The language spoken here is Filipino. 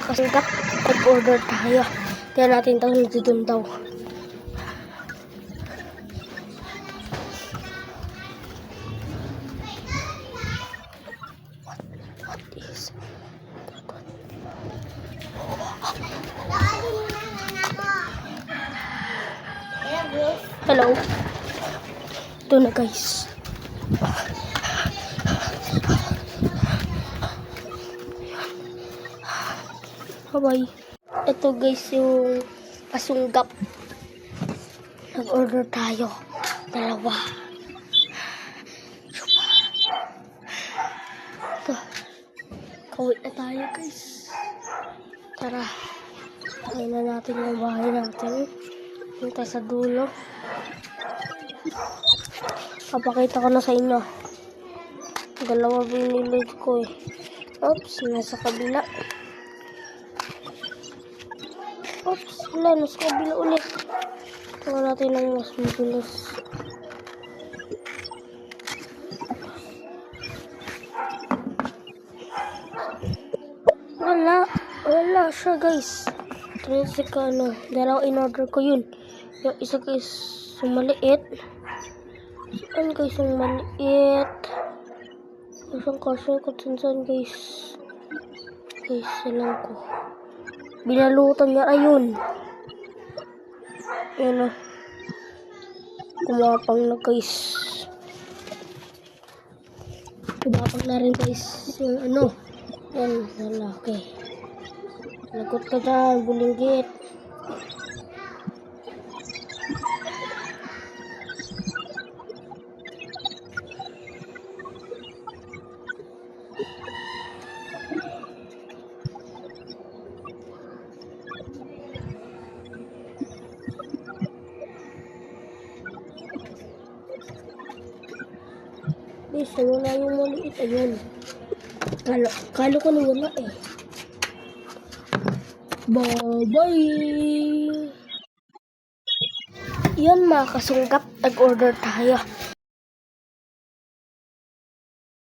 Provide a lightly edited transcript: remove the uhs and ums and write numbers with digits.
Kasunggap, nag-order tayo. Kaya natin ito nandun daw. What is Hello. Ito na guys. Bye. Ito guys yung kasunggap. Nag-order tayo. Dalawa. Ito. Kawit na tayo guys. Tara. Kain na natin yung bahay natin. Punta sa dulo. Papakita ko na sa inyo. Dalawa binili ko eh. Oops, nasa kabila. Oops, wala, nasa kabila ulit. Tingnan natin ang mas mabilis. Wala siya guys. Tricycle ano, dalawa in-order ko yun. Yung isa guys, yung maliit. Saan guys yung maliit? Isang kasya ko saan guys. Guys, alam ko. Binalutan niya, ayun. Yan o. Kumapang na guys. Kumapang na rin guys. Yung ano. Yan, lalaki. Lagot ka dyan, bulinggit. Guys, wala yung maliit. Ayun. Kala ko na wala eh. Bye-bye! Yan mga kasunggap, nag-order tayo.